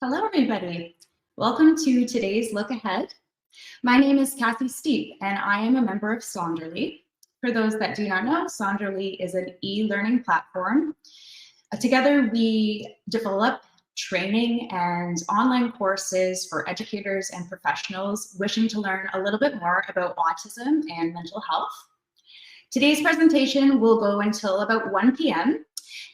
Hello, everybody. Welcome to today's Look Ahead. My name is Kathy Steep, and I am a member of Saunderly. For those that do not know, Saunderly is an e-learning platform. Together, we develop training and online courses for educators and professionals wishing to learn a little bit more about autism and mental health. Today's presentation will go until about 1 p.m.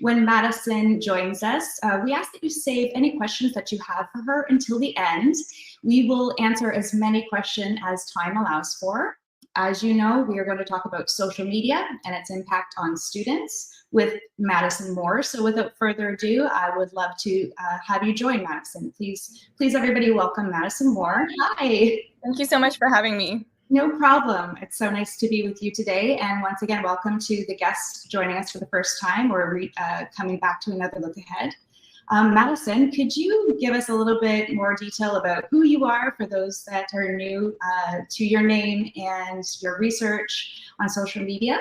When Madison joins us, we ask that you save any questions that you have for her until the end. We will answer as many questions as time allows for. As you know, we are going to talk about social media and its impact on students with Madison Moore. So without further ado, I would love to have you join Madison. Please everybody welcome Madison Moore. Hi. Thank you so much for having me. No problem. It's so nice to be with you today. And once again, welcome to the guests joining us for the first time or coming back to another look ahead. Madison, could you give us a little bit more detail about who you are for those that are new to your name and your research on social media?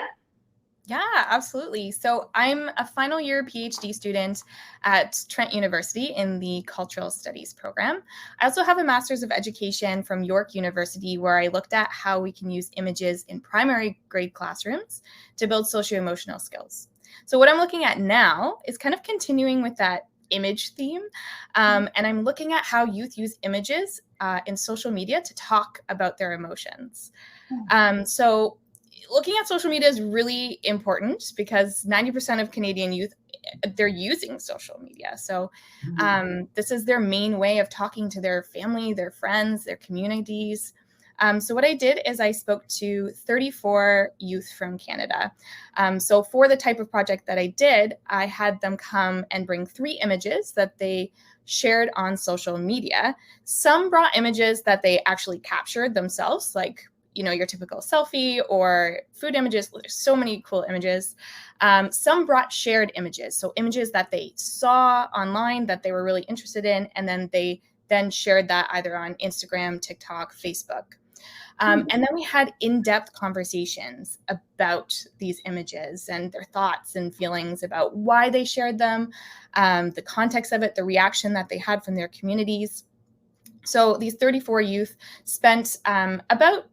Yeah, absolutely. So I'm a final year PhD student at Trent University in the Cultural Studies program. I also have a Master's of Education from York University, where I looked at how we can use images in primary grade classrooms to build socio-emotional skills. So what I'm looking at now is kind of continuing with that image theme. And I'm looking at how youth use images in social media to talk about their emotions. So looking at social media is really important because 90% of Canadian youth, they're using social media. So this is their main way of talking to their family, their friends, their communities. So what I did is I spoke to 34 youth from Canada. So for the type of project that I did, I had them come and bring 3 images that they shared on social media. Some brought images that they actually captured themselves, like your typical selfie or food images. There's so many cool images. Some brought shared images. So images that they saw online that they were really interested in, and then they shared that either on Instagram, TikTok, Facebook. And then we had in-depth conversations about these images and their thoughts and feelings about why they shared them, the context of it, the reaction that they had from their communities. So these 34 youth spent about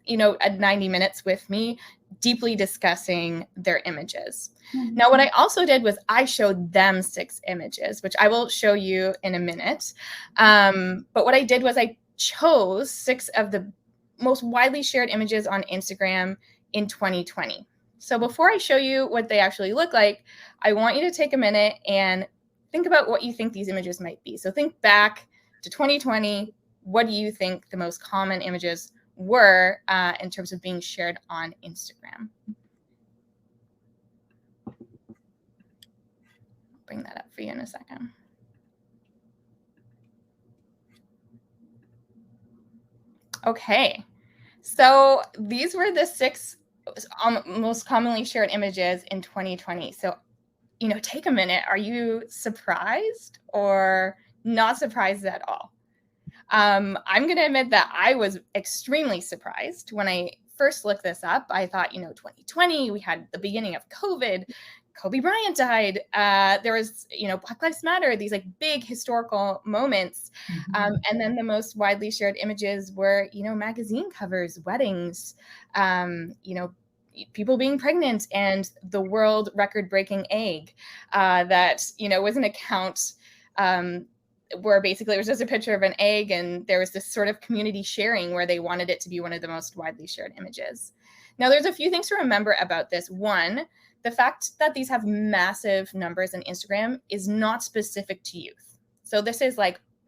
90 minutes with me, deeply discussing their images. Now, what I also did was I showed them 6 images, which I will show you in a minute. But what I did was I chose 6 of the most widely shared images on Instagram in 2020. So before I show you what they actually look like, I want you to take a minute and think about what you think these images might be. So think back to 2020. What do you think the most common images were in terms of being shared on Instagram? I'll bring that up for you in a second. Okay, so these were the 6 most commonly shared images in 2020. So, take a minute. Are you surprised or not surprised at all? I'm going to admit that I was extremely surprised when I first looked this up. I thought, 2020, we had the beginning of COVID. Kobe Bryant died. There was, Black Lives Matter, these big historical moments. And then the most widely shared images were, magazine covers, weddings, people being pregnant, and the world record-breaking egg that, was an account where basically it was just a picture of an egg, and there was this sort of community sharing where they wanted it to be one of the most widely shared images. Now, there's a few things to remember about this. One, the fact that these have massive numbers on Instagram is not specific to youth. So this is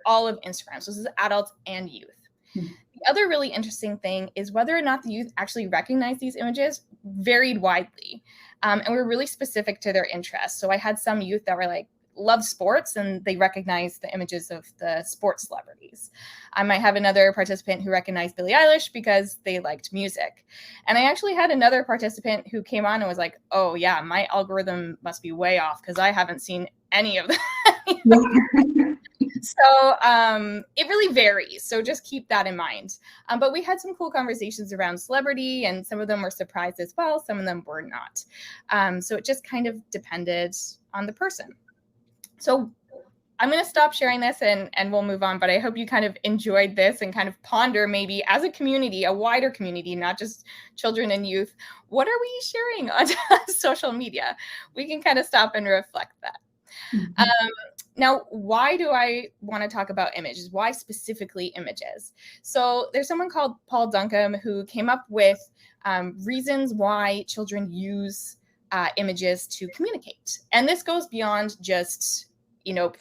all of Instagram. So this is adults and youth. The other really interesting thing is whether or not the youth actually recognize these images varied widely. And were really specific to their interests. So I had some youth that were love sports, and they recognize the images of the sports celebrities. I might have another participant who recognized Billie Eilish because they liked music. And I actually had another participant who came on and was like, oh yeah, my algorithm must be way off because I haven't seen any of that. So it really varies. So just keep that in mind. But we had some cool conversations around celebrity, and some of them were surprised as well. Some of them were not. So it just kind of depended on the person. So I'm going to stop sharing this and we'll move on, but I hope you kind of enjoyed this and kind of ponder maybe as a community, a wider community, not just children and youth, what are we sharing on social media? We can kind of stop and reflect that. Now, why do I want to talk about images? Why specifically images? So there's someone called Paul Duncombe who came up with reasons why children use images to communicate. And this goes beyond just,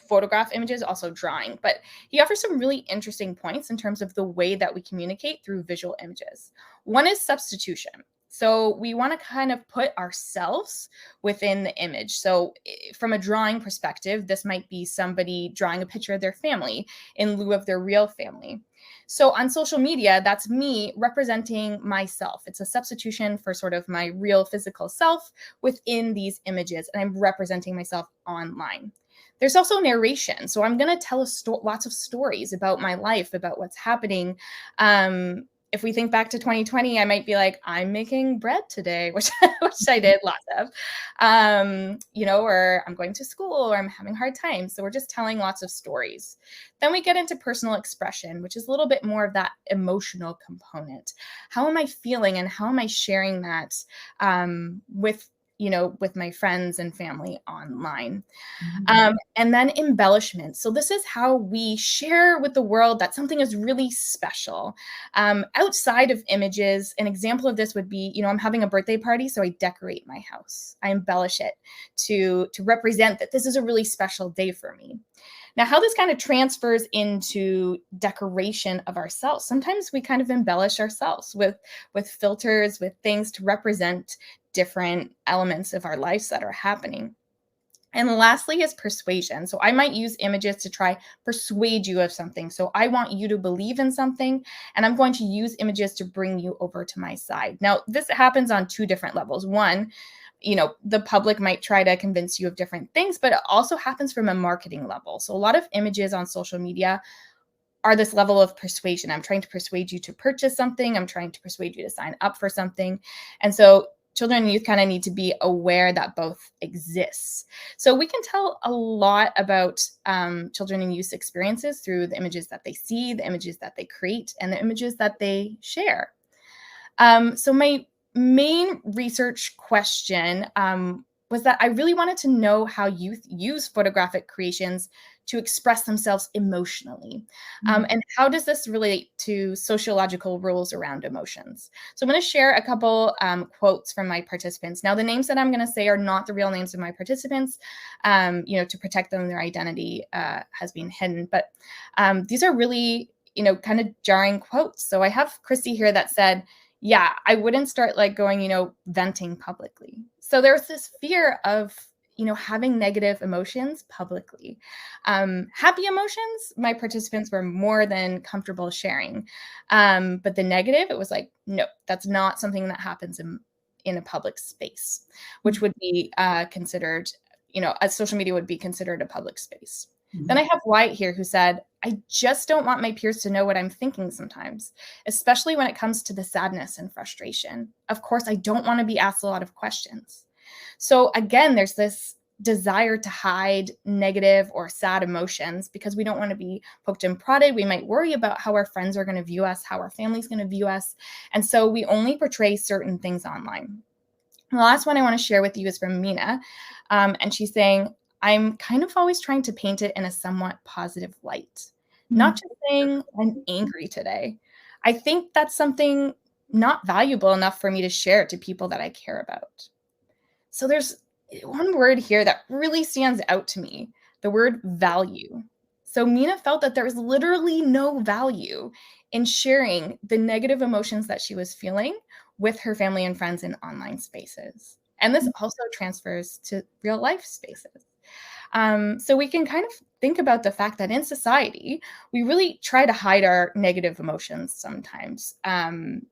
photograph images, also drawing. But he offers some really interesting points in terms of the way that we communicate through visual images. One is substitution. So we want to kind of put ourselves within the image. So from a drawing perspective, this might be somebody drawing a picture of their family in lieu of their real family. So on social media, that's me representing myself. It's a substitution for sort of my real physical self within these images, and I'm representing myself online. There's also narration. So I'm going to tell lots of stories about my life, about what's happening. If we think back to 2020, I might be like, I'm making bread today, which I did lots of, or I'm going to school, or I'm having a hard time. So we're just telling lots of stories. Then we get into personal expression, which is a little bit more of that emotional component. How am I feeling and how am I sharing that with my friends and family online? And then embellishment. So this is how we share with the world that something is really special. Outside of images, an example of this would be, I'm having a birthday party, so I decorate my house. I embellish it to represent that this is a really special day for me. Now, how this kind of transfers into decoration of ourselves. Sometimes we kind of embellish ourselves with filters, with things to represent different elements of our lives that are happening. And lastly is persuasion. So I might use images to try persuade you of something. So I want you to believe in something, and I'm going to use images to bring you over to my side. Now, this happens on two different levels. One, the public might try to convince you of different things, but it also happens from a marketing level. So a lot of images on social media are this level of persuasion. I'm trying to persuade you to purchase something. I'm trying to persuade you to sign up for something. And so children and youth kind of need to be aware that both exists. So we can tell a lot about children and youth experiences through the images that they see, the images that they create, and the images that they share. So my main research question was that I really wanted to know how youth use photographic creations to express themselves emotionally. And how does this relate to sociological rules around emotions? So I'm going to share a couple quotes from my participants. Now, the names that I'm going to say are not the real names of my participants. To protect them, their identity has been hidden. But these are really, kind of jarring quotes. So I have Christy here that said, yeah, I wouldn't start going, venting publicly. So there's this fear of, having negative emotions publicly. Happy emotions, my participants were more than comfortable sharing. But the negative, it was like, no, that's not something that happens in a public space, which would be considered, as social media would be considered a public space. Then I have Wyatt here who said, I just don't want my peers to know what I'm thinking sometimes, especially when it comes to the sadness and frustration. Of course, I don't want to be asked a lot of questions. So again, there's this desire to hide negative or sad emotions because we don't want to be poked and prodded. We might worry about how our friends are going to view us, how our family's going to view us. And so we only portray certain things online. The last one I want to share with you is from Mina. And she's saying, I'm kind of always trying to paint it in a somewhat positive light, not just saying I'm angry today. I think that's something not valuable enough for me to share to people that I care about. So there's one word here that really stands out to me, the word value. So Mina felt that there was literally no value in sharing the negative emotions that she was feeling with her family and friends in online spaces. And this also transfers to real life spaces. So we can kind of think about the fact that in society, we really try to hide our negative emotions sometimes. And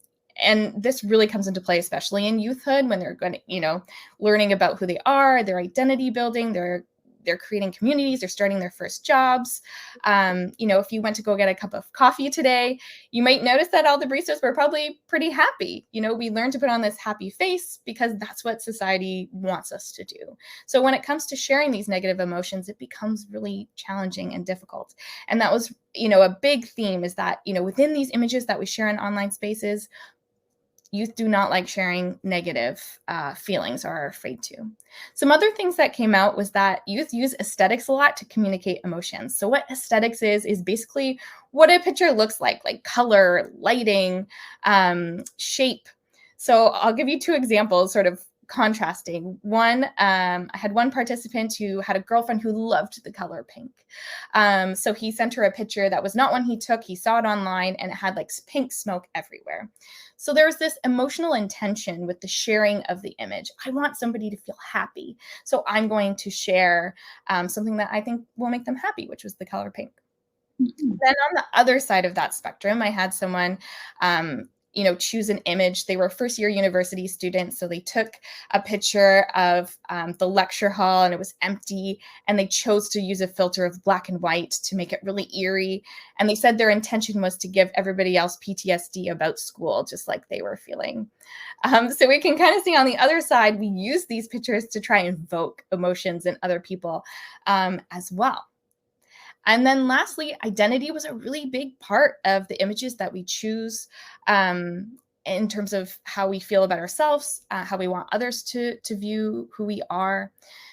this really comes into play, especially in youthhood, when they're going to, learning about who they are, their identity building, they're they're creating communities, they're starting their first jobs. If you went to go get a cup of coffee today, you might notice that all the baristas were probably pretty happy. We learn to put on this happy face because that's what society wants us to do. So when it comes to sharing these negative emotions, it becomes really challenging and difficult. And that was, a big theme is that, within these images that we share in online spaces, youth do not like sharing negative feelings or are afraid to. Some other things that came out was that youth use aesthetics a lot to communicate emotions. So what aesthetics is basically what a picture looks like color, lighting, shape. So I'll give you two examples, sort of contrasting. One, I had one participant who had a girlfriend who loved the color pink. So he sent her a picture that was not one he took. He saw it online and it had like pink smoke everywhere. So there's this emotional intention with the sharing of the image. I want somebody to feel happy. So I'm going to share something that I think will make them happy, which was the color pink. Mhm. Then on the other side of that spectrum, I had someone choose an image. They were first-year university students, so they took a picture of the lecture hall and it was empty, and they chose to use a filter of black and white to make it really eerie. And they said their intention was to give everybody else PTSD about school, just like they were feeling. So we can kind of see on the other side, we use these pictures to try and evoke emotions in other people as well. And then lastly, identity was a really big part of the images that we choose in terms of how we feel about ourselves, how we want others to view who we are.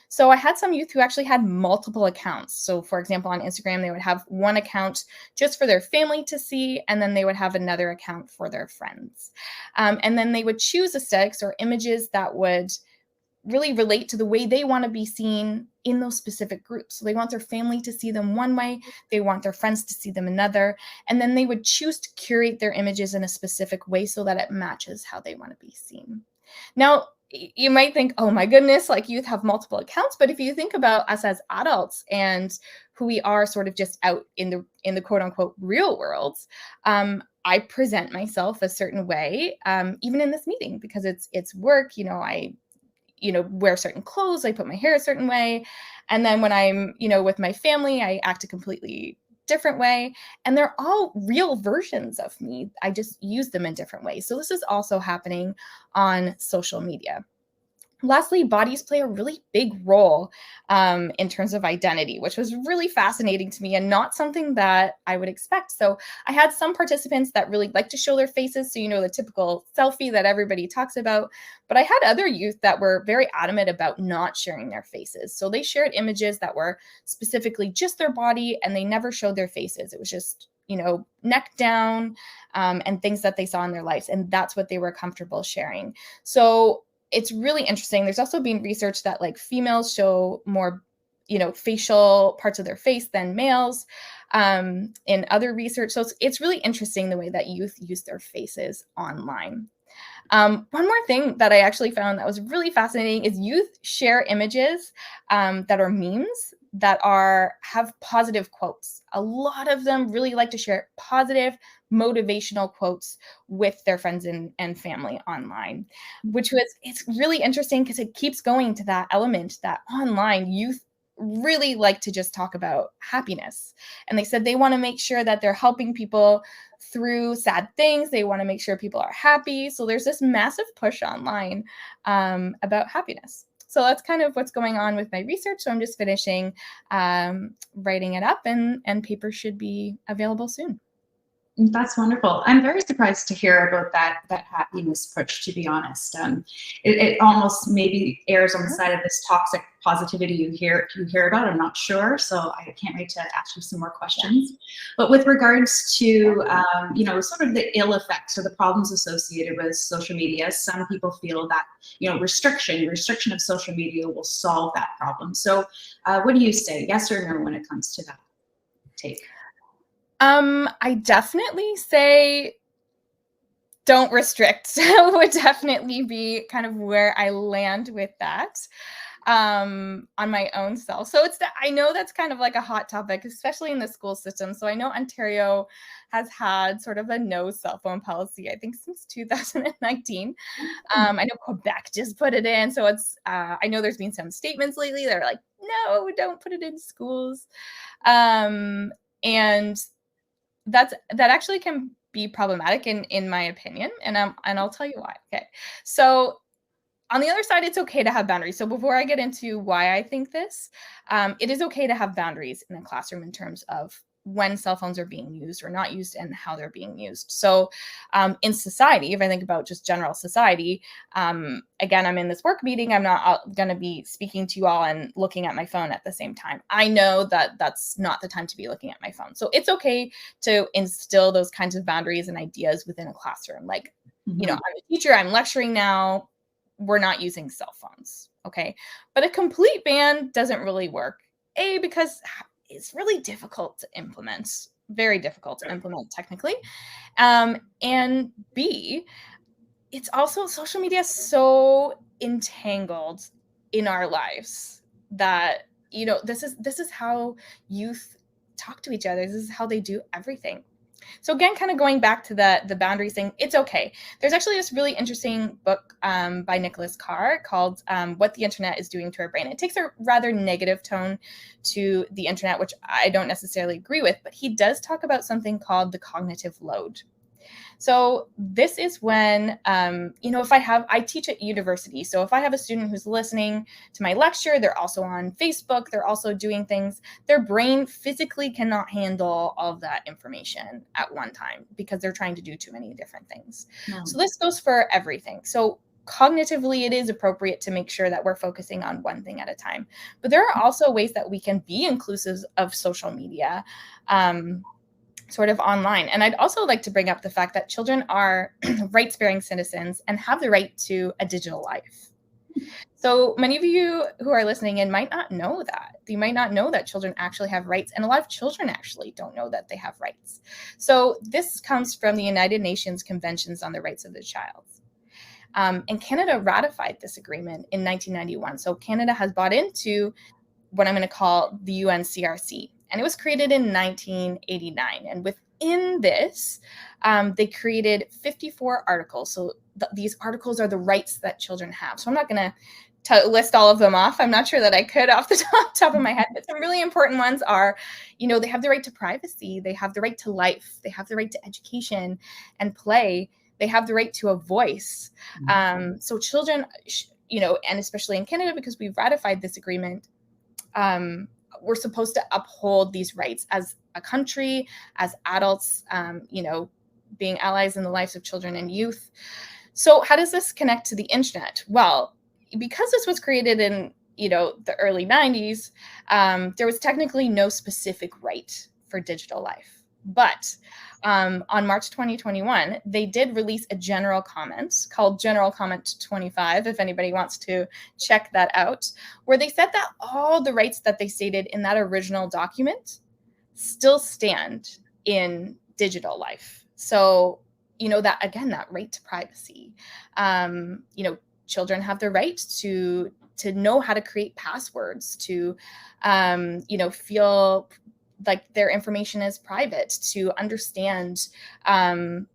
So I had some youth who actually had multiple accounts. So for example, on Instagram, they would have one account just for their family to see, and then they would have another account for their friends. And then they would choose aesthetics or images that would really relate to the way they want to be seen in those specific groups. So they want their family to see them one way, they want their friends to see them another, and then they would choose to curate their images in a specific way so that it matches how they want to be seen. Now, you might think, oh my goodness, like youth have multiple accounts, but if you think about us as adults and who we are sort of just out in the quote unquote real world, I present myself a certain way, even in this meeting, because it's work, I wear certain clothes, I put my hair a certain way. And then when I'm, with my family, I act a completely different way. And they're all real versions of me. I just use them in different ways. So this is also happening on social media. Lastly, bodies play a really big role in terms of identity, which was really fascinating to me and not something that I would expect. So I had some participants that really like to show their faces. So, the typical selfie that everybody talks about. But I had other youth that were very adamant about not sharing their faces. So they shared images that were specifically just their body and they never showed their faces. It was just neck down and things that they saw in their lives. And that's what they were comfortable sharing. So it's really interesting. There's also been research that like females show more, facial parts of their face than males in other research. So it's really interesting the way that youth use their faces online. One more thing that I actually found that was really fascinating is youth share images that are memes that have positive quotes. A lot of them really like to share positive, motivational quotes with their friends and family online, it's really interesting because it keeps going to that element that online youth really like to just talk about happiness. And they said they want to make sure that they're helping people through sad things. They want to make sure people are happy. So there's this massive push online about happiness. So that's kind of what's going on with my research. So I'm just finishing writing it up and papers should be available soon. That's wonderful. I'm very surprised to hear about that happiness push, to be honest. It almost maybe errs on the side of this toxic positivity you hear about. I'm not sure, so I can't wait to ask you some more questions. Yeah. But with regards to sort of the ill effects or the problems associated with social media, some people feel that restriction of social media will solve that problem. So what do you say, yes or no, when it comes to that take? I definitely say don't restrict. Would definitely be kind of where I land with that. on my own self. So I know that's kind of like a hot topic, especially in the school system. So I know Ontario has had sort of a no cell phone policy, I think since 2019. I know Quebec just put it in. So I know there's been some statements lately that are like, no, don't put it in schools. And that actually can be problematic in my opinion. And I'll tell you why. Okay. So on the other side, it's okay to have boundaries. So before I get into why I think this, it is okay to have boundaries in a classroom in terms of when cell phones are being used or not used and how they're being used. So in society, if I think about just general society, again, I'm in this work meeting. I'm not going to be speaking to you all and looking at my phone at the same time. I know that that's not the time to be looking at my phone. So it's okay to instill those kinds of boundaries and ideas within a classroom. Like, I'm a teacher, I'm lecturing now. We're not using cell phones, okay? But a complete ban doesn't really work. A, because it's really difficult to implement, very difficult to implement technically. And B, it's also social media is so entangled in our lives that, this is how youth talk to each other. This is how they do everything. So again, kind of going back to the boundaries thing, it's okay. There's actually this really interesting book by Nicholas Carr called What the Internet is Doing to Our Brain. It takes a rather negative tone to the internet, which I don't necessarily agree with, but he does talk about something called the cognitive load. So this is when, if I teach at university. So if I have a student who's listening to my lecture, they're also on Facebook, they're also doing things, their brain physically cannot handle all of that information at one time because they're trying to do too many different things. No. So this goes for everything. So cognitively, it is appropriate to make sure that we're focusing on one thing at a time. But there are also ways that we can be inclusive of social media. Sort of online. And I'd also like to bring up the fact that children are rights-bearing citizens and have the right to a digital life. So many of you who are listening in might not know that. You might not know that children actually have rights, and a lot of children actually don't know that they have rights. So this comes from the United Nations Conventions on the Rights of the Child. And Canada ratified this agreement in 1991. So Canada has bought into what I'm going to call the UNCRC. And it was created in 1989. And within this, they created 54 articles. So these articles are the rights that children have. So I'm not going to list all of them off. I'm not sure that I could off the top of my head. But some really important ones are, they have the right to privacy. They have the right to life. They have the right to education and play. They have the right to a voice. So children, and especially in Canada, because we've ratified this agreement, we're supposed to uphold these rights as a country, as adults, being allies in the lives of children and youth. So how does this connect to the internet? Well, because this was created in, the early 90s, there was technically no specific right for digital life. But on March 2021, they did release a general comment called General Comment 25, if anybody wants to check that out, where they said that all the rights that they stated in that original document still stand in digital life. So, that, again, that right to privacy, children have the right to know how to create passwords, to, feel like their information is private, to understand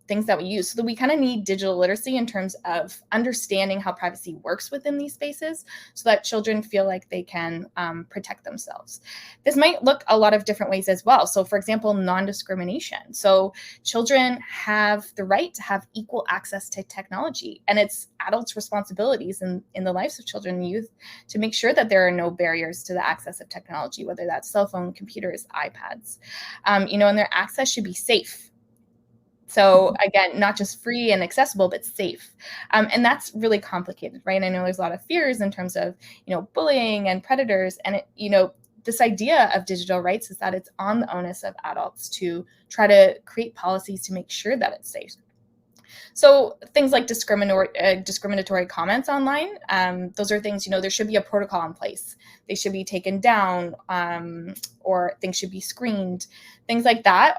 things that we use. So that we kind of need digital literacy in terms of understanding how privacy works within these spaces so that children feel like they can protect themselves. This might look a lot of different ways as well. So for example, non-discrimination. So children have the right to have equal access to technology, and it's adults' responsibilities in the lives of children and youth to make sure that there are no barriers to the access of technology, whether that's cell phone, computers, iPads, and their access should be safe. So again, not just free and accessible, but safe. And that's really complicated, right? I know there's a lot of fears in terms of, bullying and predators. And, this idea of digital rights is that it's on the onus of adults to try to create policies to make sure that it's safe. So things like discriminatory comments online, those are things, there should be a protocol in place. They should be taken down, or things should be screened. Things like that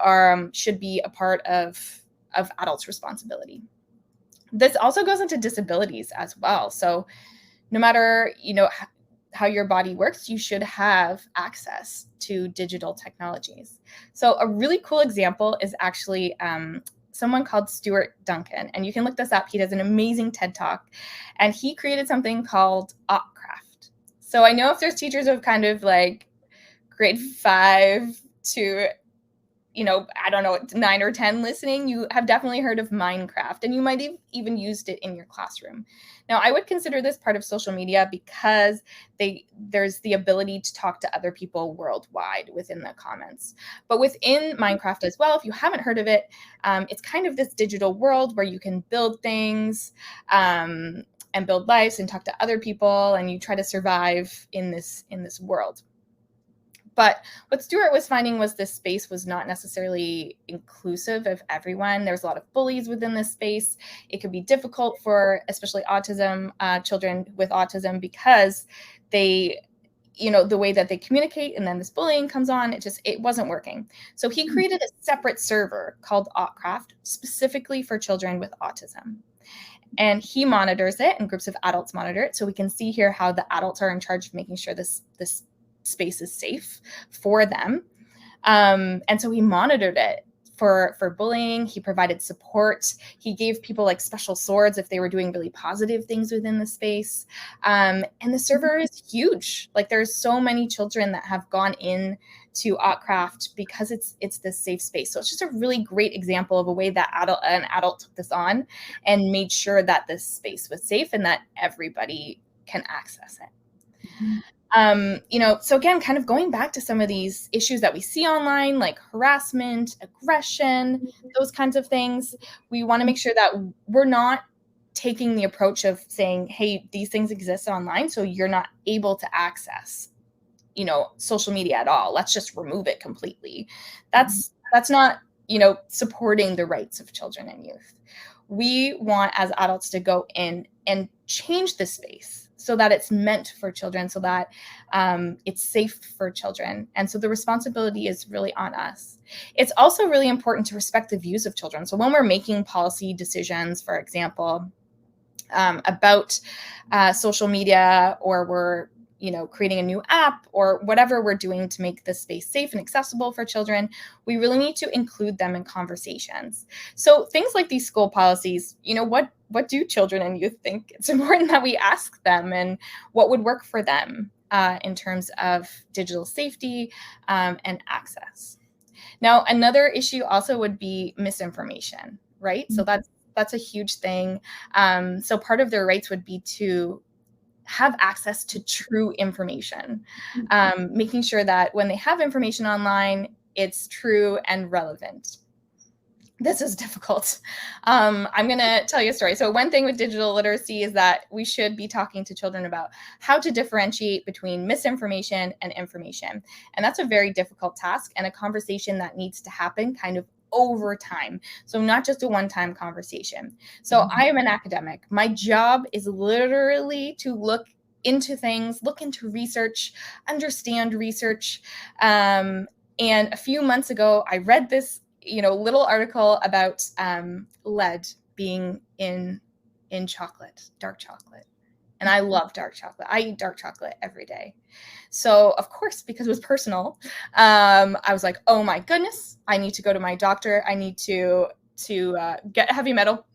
should be a part of adults' responsibility. This also goes into disabilities as well. So no matter, how your body works, you should have access to digital technologies. So a really cool example is actually someone called Stuart Duncan, and you can look this up. He does an amazing TED Talk, and he created something called Opcraft. So I know if there's teachers of kind of like grade 5 to, I don't know, 9 or 10 listening, you have definitely heard of Minecraft, and you might have even used it in your classroom. Now, I would consider this part of social media because there's the ability to talk to other people worldwide within the comments. But within Minecraft as well, if you haven't heard of it, it's kind of this digital world where you can build things and build lives and talk to other people, and you try to survive in this world. But what Stuart was finding was this space was not necessarily inclusive of everyone. There's a lot of bullies within this space. It could be difficult for especially children with autism, because they, the way that they communicate, and then this bullying comes on, it wasn't working. So he created a separate server called Opcraft specifically for children with autism. And he monitors it, and groups of adults monitor it. So we can see here how the adults are in charge of making sure this space is safe for them. And so he monitored it for bullying. He provided support. He gave people like special swords if they were doing really positive things within the space. And the server is huge. Like, there's so many children that have gone in to Opcraft because it's this safe space. So it's just a really great example of a way that an adult took this on and made sure that this space was safe and that everybody can access it. So again, kind of going back to some of these issues that we see online, like harassment, aggression, those kinds of things, we want to make sure that we're not taking the approach of saying, hey, these things exist online, so you're not able to access, social media at all. Let's just remove it completely. That's not, supporting the rights of children and youth. We want, as adults, to go in and change the space so that it's meant for children, so that it's safe for children. And so the responsibility is really on us. It's also really important to respect the views of children. So when we're making policy decisions, for example, about social media, or we're creating a new app, or whatever we're doing to make the space safe and accessible for children, we really need to include them in conversations. So things like these school policies, what do children and youth think? It's important that we ask them, and what would work for them in terms of digital safety and access. Now, another issue also would be misinformation, right? Mm-hmm. So that's a huge thing. So part of their rights would be to have access to true information, making sure that when they have information online, it's true and relevant. This is difficult. I'm going to tell you a story. So one thing with digital literacy is that we should be talking to children about how to differentiate between misinformation and information. And that's a very difficult task, and a conversation that needs to happen kind of over time. So not just a one-time conversation. So I am an academic. My job is literally to look into things, look into research, understand research. And a few months ago, I read this, little article about lead being in chocolate, dark chocolate. And I love dark chocolate. I eat dark chocolate every day. So of course, because it was personal, I was like, oh my goodness, I need to go to my doctor. I need to get heavy metal,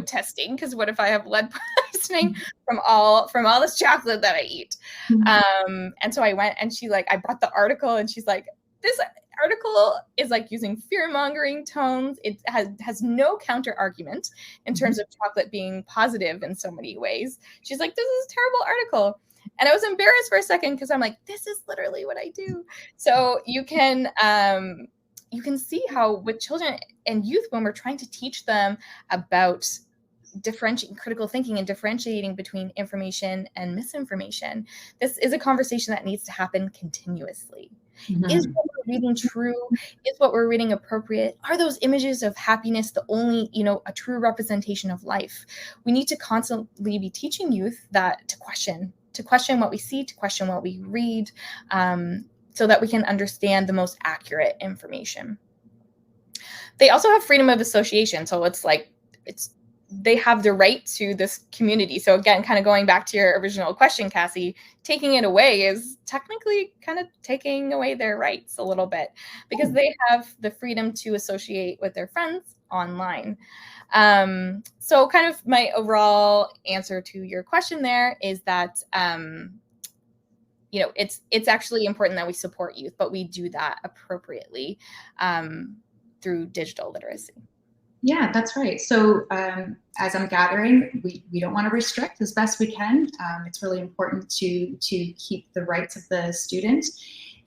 testing, because what if I have lead poisoning from all this chocolate that I eat? And so I went, and I brought the article, and she's like, this article is like using fear-mongering tones. It has no counter argument in terms of chocolate being positive in so many ways. She's like, this is a terrible article. And I was embarrassed for a second, because I'm like, this is literally what I do. So you can see how with children and youth, when we're trying to teach them about differentiating, critical thinking, and differentiating between information and misinformation, this is a conversation that needs to happen continuously. Mm-hmm. Is what we're reading true? Is what we're reading appropriate? Are those images of happiness the only, a true representation of life? We need to constantly be teaching youth that to question what we see, to question what we read, so that we can understand the most accurate information. They also have freedom of association. So it's they have the right to this community. So again, kind of going back to your original question, Cassie, taking it away is technically kind of taking away their rights a little bit, because they have the freedom to associate with their friends online. So kind of my overall answer to your question there is that, it's actually important that we support youth, but we do that appropriately through digital literacy. Yeah, that's right. So as I'm gathering, we don't want to restrict as best we can. It's really important to keep the rights of the student.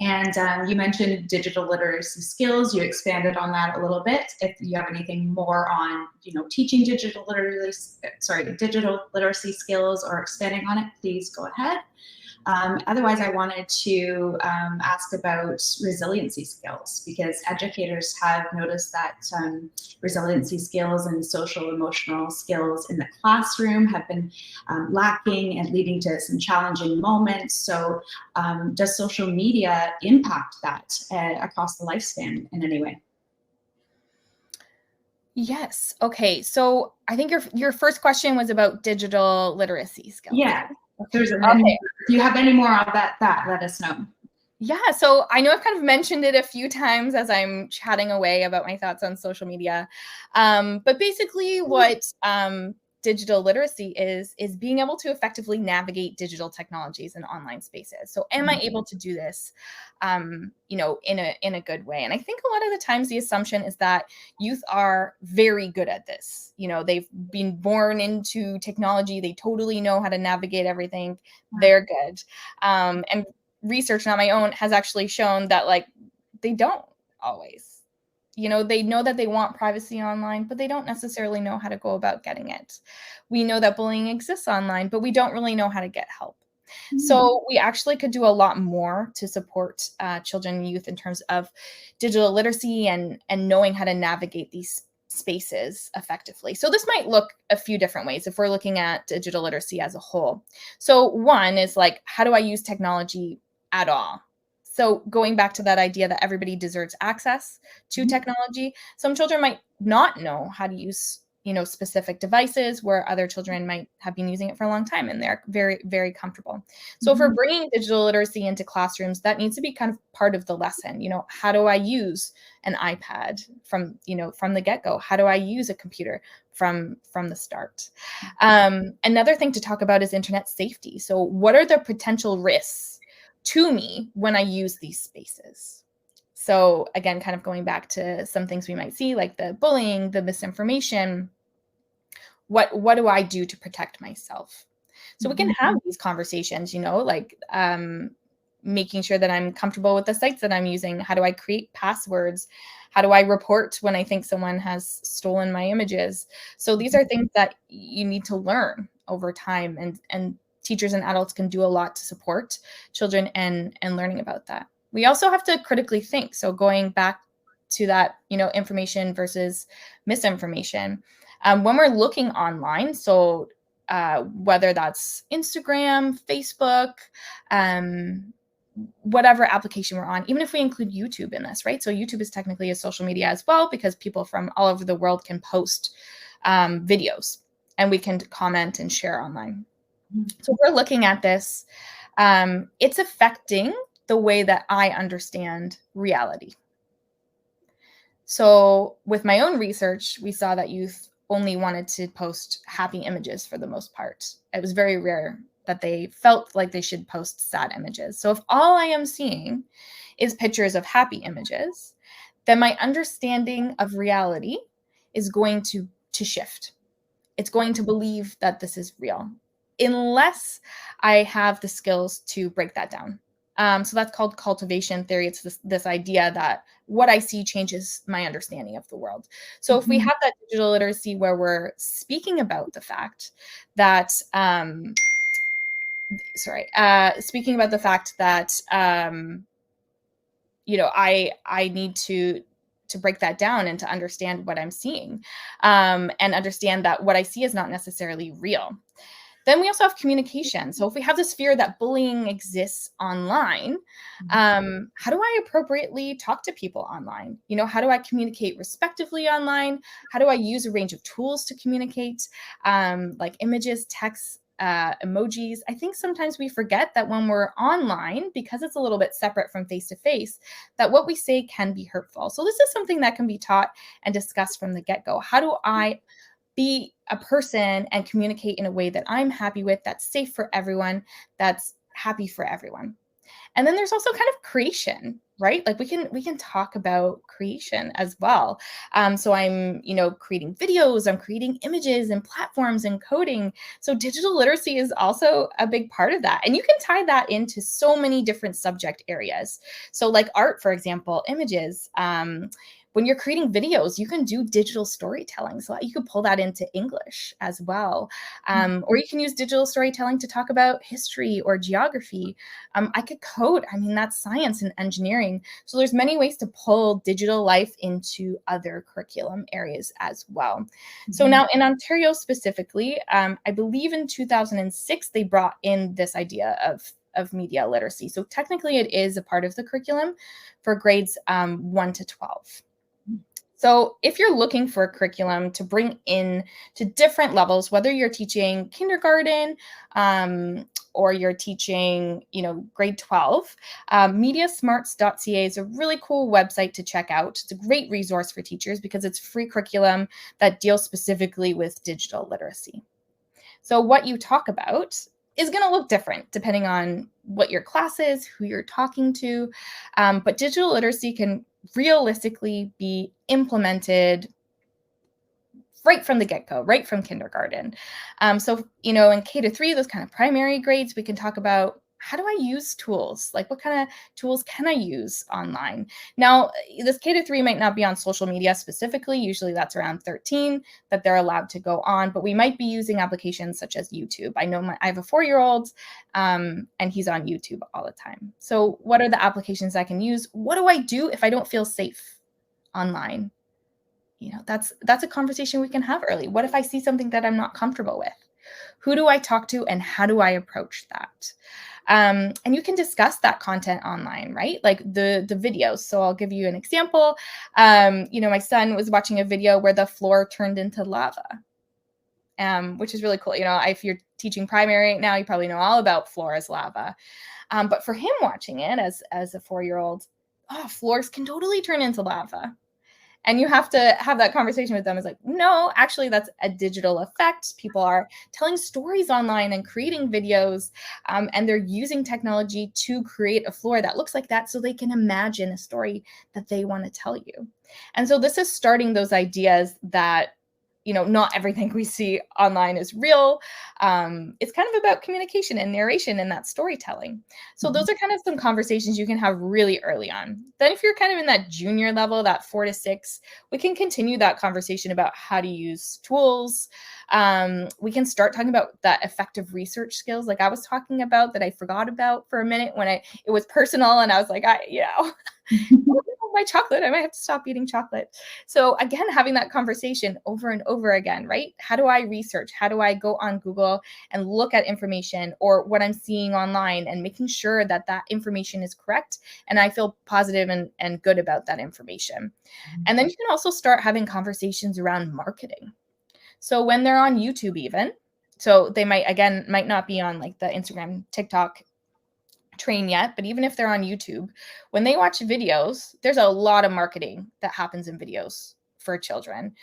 And you mentioned digital literacy skills. You expanded on that a little bit. If you have anything more on, teaching digital literacy skills or expanding on it, please go ahead. Otherwise, I wanted to ask about resiliency skills, because educators have noticed that resiliency skills and social-emotional skills in the classroom have been lacking and leading to some challenging moments. So does social media impact that across the lifespan in any way? Yes. Okay. So I think your first question was about digital literacy skills. Yeah. If you have any more on that, let us know. Yeah, so I know I've kind of mentioned it a few times as I'm chatting away about my thoughts on social media. But basically what digital literacy is being able to effectively navigate digital technologies and online spaces. So am I able to do this, in a good way? And I think a lot of the times the assumption is that youth are very good at this. They've been born into technology. They totally know how to navigate everything. They're good. And research, not my own, has actually shown that they don't always. They know that they want privacy online, but they don't necessarily know how to go about getting it. We know that bullying exists online, but we don't really know how to get help. So we actually could do a lot more to support children and youth in terms of digital literacy and knowing how to navigate these spaces effectively. So this might look a few different ways if we're looking at digital literacy as a whole. So one is how do I use technology at all? So going back to that idea that everybody deserves access to technology, some children might not know how to use, specific devices, where other children might have been using it for a long time and they're very, very comfortable. So if we're bringing digital literacy into classrooms, that needs to be kind of part of the lesson. How do I use an iPad from the get-go? How do I use a computer from the start? Another thing to talk about is internet safety. So what are the potential risks to me when I use these spaces? So again, kind of going back to some things we might see, like the bullying, the misinformation. What do I do to protect myself? So we can have these conversations, making sure that I'm comfortable with the sites that I'm using. How do I create passwords? How do I report when I think someone has stolen my images? So these are things that you need to learn over time, and teachers and adults can do a lot to support children and learning about that. We also have to critically think. So going back to that, information versus misinformation. When we're looking online, so whether that's Instagram, Facebook, whatever application we're on, even if we include YouTube in this, right? So YouTube is technically a social media as well, because people from all over the world can post videos and we can comment and share online. So if we're looking at this, it's affecting the way that I understand reality. So with my own research, we saw that youth only wanted to post happy images for the most part. It was very rare that they felt like they should post sad images. So if all I am seeing is pictures of happy images, then my understanding of reality is going to shift. It's going to believe that this is real, unless I have the skills to break that down. So that's called cultivation theory. It's this idea that what I see changes my understanding of the world. So if we have that digital literacy where we're speaking about the fact that, I need to break that down and to understand what I'm seeing, and understand that what I see is not necessarily real, Then we also have communication. So if we have this fear that bullying exists online, how do I appropriately talk to people online? How do I communicate respectively online? How do I use a range of tools to communicate, like images, text, emojis? I think sometimes we forget that when we're online, because it's a little bit separate from face to face, that what we say can be hurtful. So this is something that can be taught and discussed from the get-go. How do I be a person and communicate in a way that I'm happy with, that's safe for everyone, that's happy for everyone? And then there's also kind of creation, right? Like we can talk about creation as well. So I'm, creating videos, I'm creating images and platforms and coding. So digital literacy is also a big part of that. And you can tie that into so many different subject areas. So like art, for example, images. When you're creating videos, you can do digital storytelling. So you could pull that into English as well. Or you can use digital storytelling to talk about history or geography. I could code. I mean, that's science and engineering. So there's many ways to pull digital life into other curriculum areas as well. So now in Ontario specifically, I believe in 2006, they brought in this idea of media literacy. So technically it is a part of the curriculum for grades 1 to 12. So if you're looking for a curriculum to bring in to different levels, whether you're teaching kindergarten or you're teaching, grade 12, mediasmarts.ca is a really cool website to check out. It's a great resource for teachers because it's free curriculum that deals specifically with digital literacy. So what you talk about is going to look different depending on what your class is, who you're talking to. But digital literacy can realistically be implemented right from the get-go, right from kindergarten. So, in K to 3, those kind of primary grades, we can talk about how do I use tools? Like what kind of tools can I use online? Now, this K to 3 might not be on social media specifically. Usually that's around 13 that they're allowed to go on, but we might be using applications such as YouTube. I know I have a 4-year-old and he's on YouTube all the time. So what are the applications I can use? What do I do if I don't feel safe online? That's a conversation we can have early. What if I see something that I'm not comfortable with? Who do I talk to and how do I approach that? And you can discuss that content online, right? Like the videos. So I'll give you an example. My son was watching a video where the floor turned into lava, which is really cool. If you're teaching primary now, you probably know all about floor as lava. But for him watching it as a 4-year-old, floors can totally turn into lava. And you have to have that conversation with them. It's like, no, actually, that's a digital effect. People are telling stories online and creating videos, and they're using technology to create a floor that looks like that so they can imagine a story that they want to tell you. And so this is starting those ideas that, not everything we see online is real. It's kind of about communication and narration and that storytelling. So those are kind of some conversations you can have really early on. Then if you're kind of in that junior level, that 4 to 6, we can continue that conversation about how to use tools. We can start talking about that effective research skills like I was talking about that I forgot about for a minute when it was personal and I was like, my chocolate, I might have to stop eating chocolate. So again, having that conversation over and over again, right? How do I research? How do I go on Google and look at information or what I'm seeing online and making sure that that information is correct and I feel positive and good about that information. And then you can also start having conversations around marketing. So when they're on YouTube even, so they might not be on like the Instagram, TikTok train yet, but even if they're on YouTube, when they watch videos, there's a lot of marketing that happens in videos for children,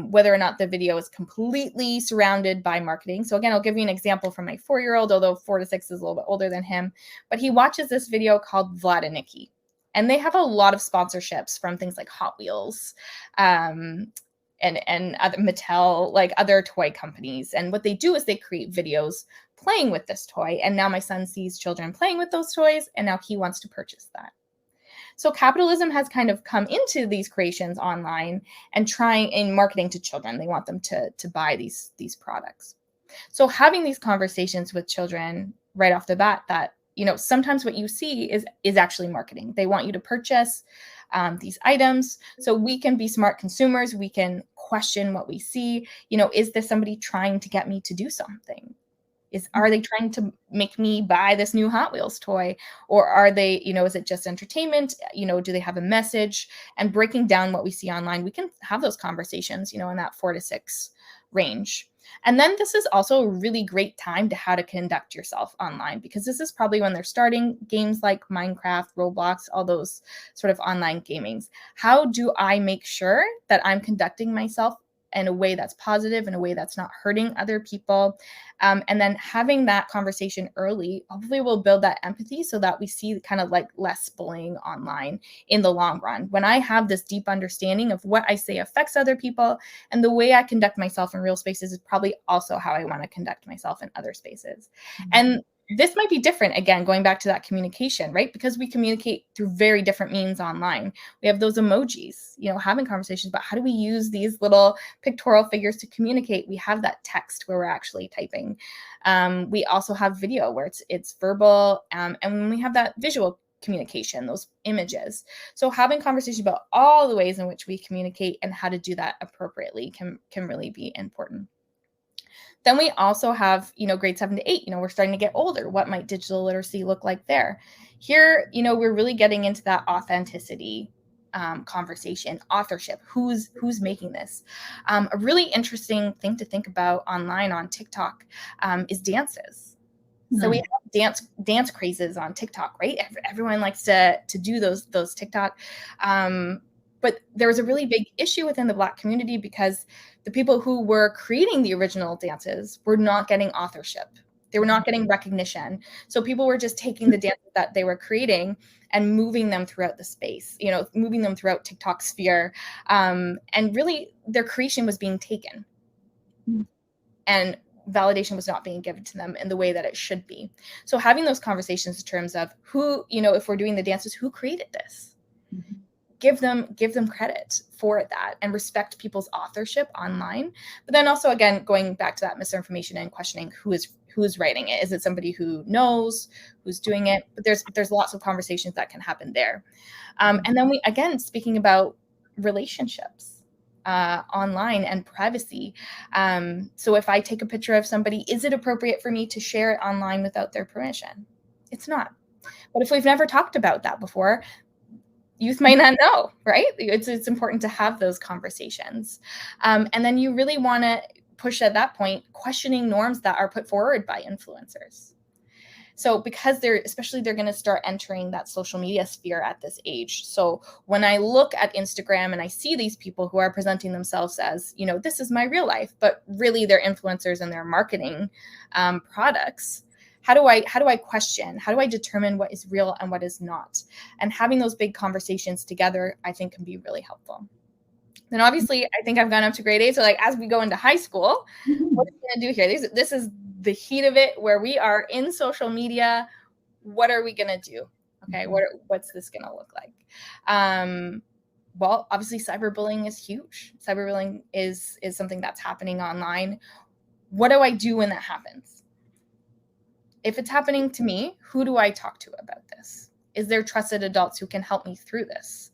whether or not the video is completely surrounded by marketing. So again, I'll give you an example from my 4-year-old, although 4 to 6 is a little bit older than him, but he watches this video called Vlad and Nikki, and they have a lot of sponsorships from things like Hot Wheels, and other Mattel, like other toy companies. And what they do is they create videos playing with this toy. And now my son sees children playing with those toys, and now he wants to purchase that. So capitalism has kind of come into these creations online and trying in marketing to children. They want them to buy these products. So having these conversations with children right off the bat that, sometimes what you see is actually marketing. They want you to purchase these items. So we can be smart consumers. We can question what we see. Is this somebody trying to get me to do something? Are they trying to make me buy this new Hot Wheels toy? Or are they, is it just entertainment? Do they have a message? And breaking down what we see online, we can have those conversations, in that 4 to 6 range. And then this is also a really great time to how to conduct yourself online, because this is probably when they're starting games like Minecraft, Roblox, all those sort of online gamings. How do I make sure that I'm conducting myself in a way that's positive, in a way that's not hurting other people? And then having that conversation early hopefully will build that empathy so that we see kind of like less bullying online in the long run. When I have this deep understanding of what I say affects other people, and the way I conduct myself in real spaces is probably also how I want to conduct myself in other spaces. And this might be different, again, going back to that communication, right? Because we communicate through very different means online. We have those emojis, having conversations about how do we use these little pictorial figures to communicate. We have that text where we're actually typing. We also have video where it's verbal, and when we have that visual communication, those images. So having conversations about all the ways in which we communicate and how to do that appropriately can really be important. Then we also have, grade 7 to 8, we're starting to get older. What might digital literacy look like there? Here, we're really getting into that authenticity conversation, authorship. Who's making this? A really interesting thing to think about online on TikTok is dances. So we have dance crazes on TikTok, right? Everyone likes to do those TikTok. But there was a really big issue within the Black community because the people who were creating the original dances were not getting authorship. They were not getting recognition. So people were just taking the dances that they were creating and moving them throughout the space, moving them throughout TikTok sphere. And really their creation was being taken. And validation was not being given to them in the way that it should be. So having those conversations in terms of who, if we're doing the dances, who created this? Give them credit for that and respect people's authorship online. But then also, again, going back to that misinformation and questioning who is writing it. Is it somebody who knows who's doing it? But there's lots of conversations that can happen there. And then speaking about relationships online and privacy. So if I take a picture of somebody, is it appropriate for me to share it online without their permission? It's not. But if we've never talked about that before, youth might not know, right? It's important to have those conversations. And then you really want to push at that point, questioning norms that are put forward by influencers. So because they're going to start entering that social media sphere at this age. So when I look at Instagram and I see these people who are presenting themselves as, this is my real life, but really they're influencers and they're marketing products. How do I question? How do I determine what is real and what is not? And having those big conversations together, I think, can be really helpful. Then obviously, I think I've gone up to grade 8. So as we go into high school, what are we going to do here? This is the heat of it, where we are in social media. What are we going to do? Okay, what's this going to look like? Well, obviously, cyberbullying is huge. Cyberbullying is something that's happening online. What do I do when that happens? If it's happening to me, who do I talk to about this? Is there trusted adults who can help me through this?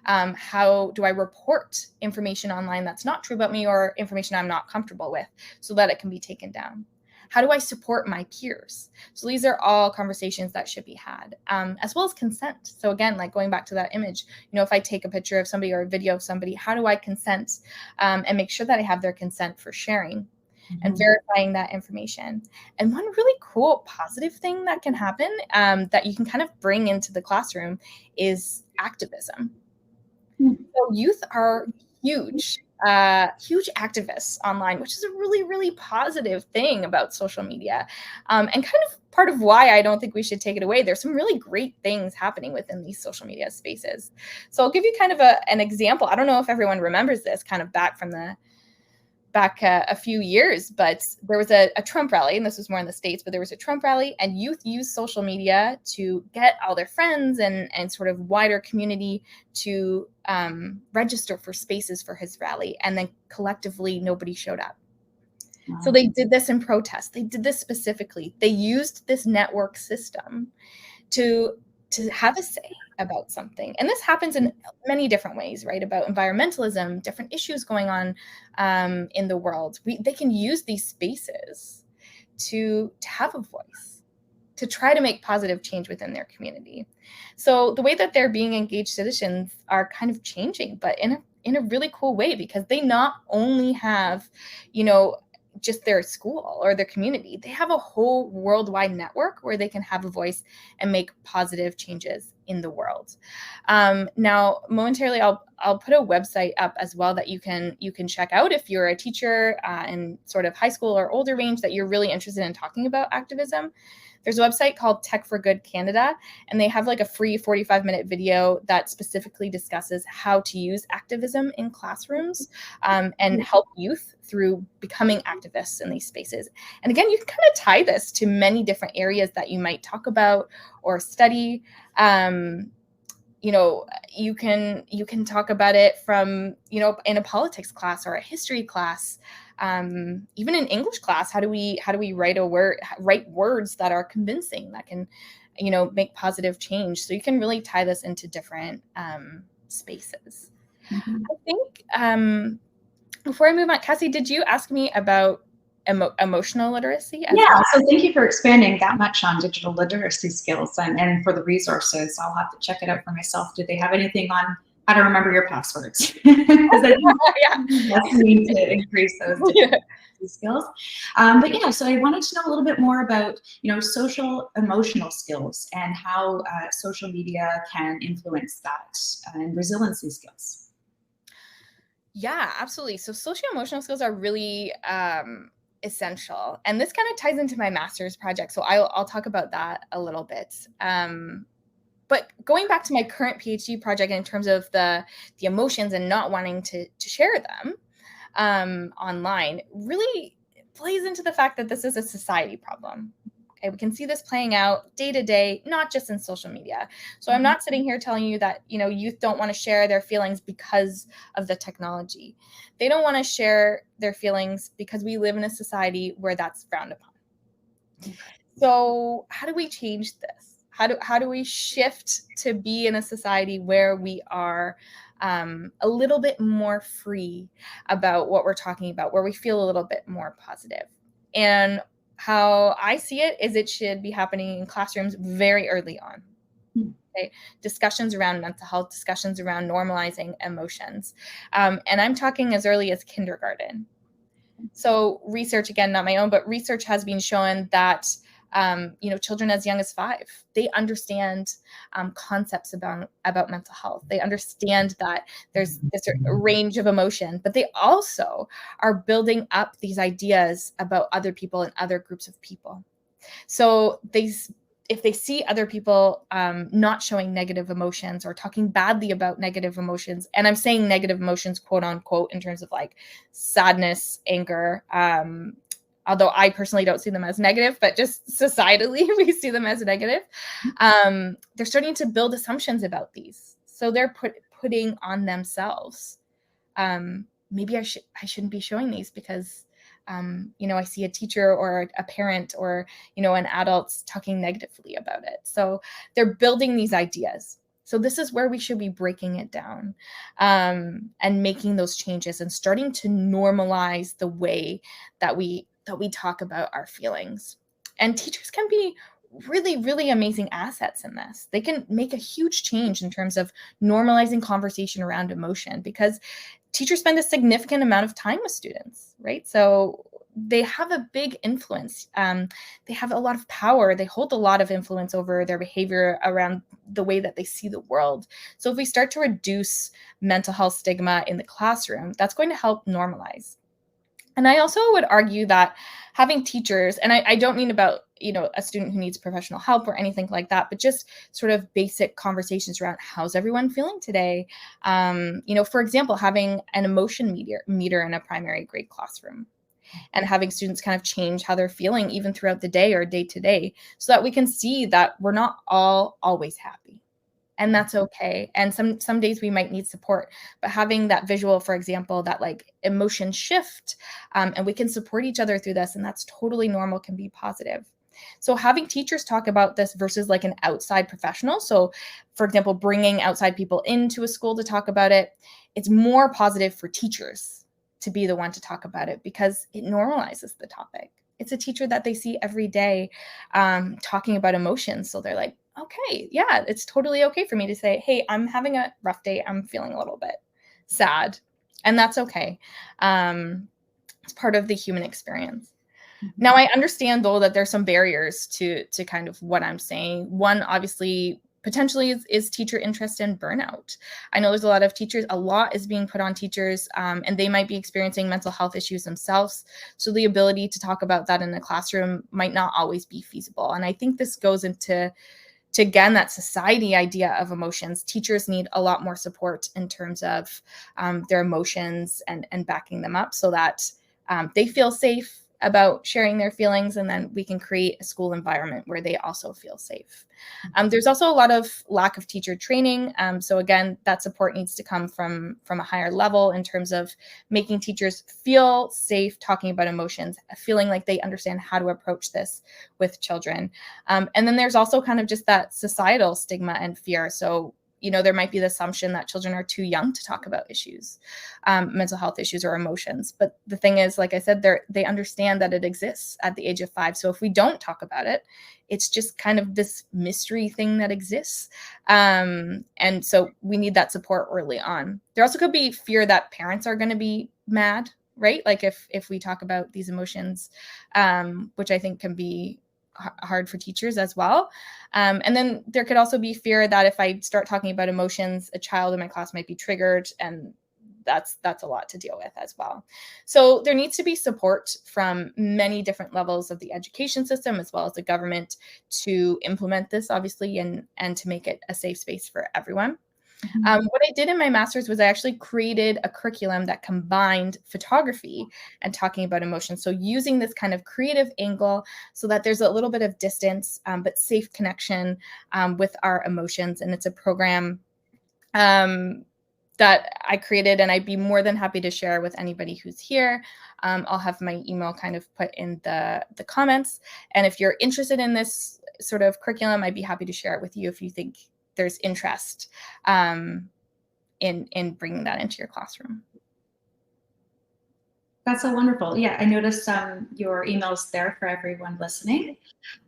How do I report information online that's not true about me or information I'm not comfortable with so that it can be taken down? How do I support my peers? So these are all conversations that should be had, as well as consent. So again, like going back to that image, if I take a picture of somebody or a video of somebody, how do I consent and make sure that I have their consent for sharing? And verifying that information. And one really cool positive thing that can happen that you can kind of bring into the classroom is activism. So youth are huge activists online, which is a really, really positive thing about social media, and kind of part of why I don't think we should take it away. There's some really great things happening within these social media spaces. So I'll give you kind of an example. I don't know if everyone remembers this, kind of back a few years, but there was a Trump rally, and this was more in the States, but there was a Trump rally, and youth used social media to get all their friends and sort of wider community to register for spaces for his rally. And then collectively, nobody showed up. Wow. So they did this in protest. They did this specifically. They used this network system to have a say about something. And this happens in many different ways, right? About environmentalism, different issues going on in the world. They can use these spaces to have a voice, to try to make positive change within their community. So the way that they're being engaged citizens are kind of changing, but in a really cool way, because they not only have, just their school or their community, they have a whole worldwide network where they can have a voice and make positive changes in the world. Now, momentarily, I'll put a website up as well that you can check out if you're a teacher in sort of high school or older range that you're really interested in talking about activism. There's a website called Tech for Good Canada, and they have like a free 45-minute video that specifically discusses how to use activism in classrooms and help youth through becoming activists in these spaces. And again, you can kind of tie this to many different areas that you might talk about or study. You can talk about it from, in a politics class or a history class. Even in English class, how do we write words that are convincing, that can, make positive change? So you can really tie this into different spaces. Mm-hmm. I think before I move on, Cassie, did you ask me about emotional literacy? Yeah, so thank you for expanding that much on digital literacy skills and for the resources. I'll have to check it out for myself. Do they have anything on how to remember your passwords? Because I think that's need to increase those skills. But yeah, so I wanted to know a little bit more about, social emotional skills and how social media can influence that and resiliency skills. Yeah, absolutely. So socio-emotional skills are really essential. And this kind of ties into my master's project. So I'll talk about that a little bit. But going back to my current PhD project in terms of the emotions and not wanting to share them online, really plays into the fact that this is a society problem. Okay, we can see this playing out day to day, not just in social media. So I'm not sitting here telling you that, youth don't want to share their feelings because of the technology. They don't want to share their feelings because we live in a society where that's frowned upon. So how do we change this? How do we shift to be in a society where we are a little bit more free about what we're talking about, where we feel a little bit more positive? And how I see it is it should be happening in classrooms very early on. Okay? Discussions around mental health, discussions around normalizing emotions. And I'm talking as early as kindergarten. So research, again, not my own, but research has been shown that children as young as 5, they understand concepts about mental health. They understand that there's this range of emotion, but they also are building up these ideas about other people and other groups of people. So if they see other people not showing negative emotions or talking badly about negative emotions, and I'm saying negative emotions, quote unquote, in terms of like sadness, anger, although I personally don't see them as negative, but just societally, we see them as negative. They're starting to build assumptions about these. So they're putting on themselves. Maybe I shouldn't be showing these because, I see a teacher or a parent or, an adult talking negatively about it. So they're building these ideas. So this is where we should be breaking it down and making those changes and starting to normalize the way that we talk about our feelings. And teachers can be really, really amazing assets in this. They can make a huge change in terms of normalizing conversation around emotion, because teachers spend a significant amount of time with students, right? So they have a big influence. They have a lot of power. They hold a lot of influence over their behavior around the way that they see the world. So if we start to reduce mental health stigma in the classroom, that's going to help normalize. And I also would argue that having teachers, and I don't mean about, a student who needs professional help or anything like that, but just sort of basic conversations around how's everyone feeling today? For example, having an emotion meter in a primary grade classroom and having students kind of change how they're feeling even throughout the day or day to day, so that we can see that we're not all always happy. And that's okay. And some days we might need support, but having that visual, for example, that like emotion shift, and we can support each other through this, and that's totally normal, can be positive. So having teachers talk about this versus like an outside professional. So for example, bringing outside people into a school to talk about it, it's more positive for teachers to be the one to talk about it because it normalizes the topic. It's a teacher that they see every day talking about emotions. So they're like, okay, yeah, it's totally okay for me to say, hey, I'm having a rough day. I'm feeling a little bit sad. And that's okay. It's part of the human experience. Now, I understand, though, that there's some barriers to kind of what I'm saying. One, obviously, potentially is teacher interest and burnout. I know there's a lot of teachers, a lot is being put on teachers, and they might be experiencing mental health issues themselves. So the ability to talk about that in the classroom might not always be feasible. And I think this goes into again, that society idea of emotions. Teachers need a lot more support in terms of their emotions and backing them up so that they feel safe about sharing their feelings, and then we can create a school environment where they also feel safe. There's also a lot of lack of teacher training. So again, that support needs to come from a higher level in terms of making teachers feel safe talking about emotions, feeling like they understand how to approach this with children. And then there's also kind of just that societal stigma and fear. So there might be the assumption that children are too young to talk about issues, mental health issues or emotions. But the thing is, like I said, they understand that it exists at the age of 5. So if we don't talk about it, it's just kind of this mystery thing that exists. And so we need that support early on. There also could be fear that parents are going to be mad, right? Like if we talk about these emotions, which I think can be hard for teachers as well. And then there could also be fear that if I start talking about emotions, a child in my class might be triggered, and that's a lot to deal with as well. So there needs to be support from many different levels of the education system as well as the government to implement this, obviously, and to make it a safe space for everyone. What I did in my master's was I actually created a curriculum that combined photography and talking about emotions. So using this kind of creative angle so that there's a little bit of distance, but safe connection with our emotions. And it's a program that I created, and I'd be more than happy to share with anybody who's here. I'll have my email kind of put in the comments. And if you're interested in this sort of curriculum, I'd be happy to share it with you if you think there's interest in bringing that into your classroom. That's so wonderful. Yeah, I noticed your emails there for everyone listening.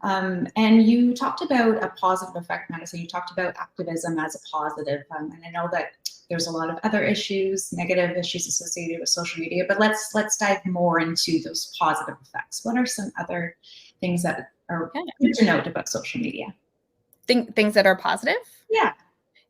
And you talked about a positive effect, Madison. You talked about activism as a positive. And I know that there's a lot of other issues, negative issues associated with social media, but let's dive more into those positive effects. What are some other things that are good to note about social media? Things that are positive? Yeah.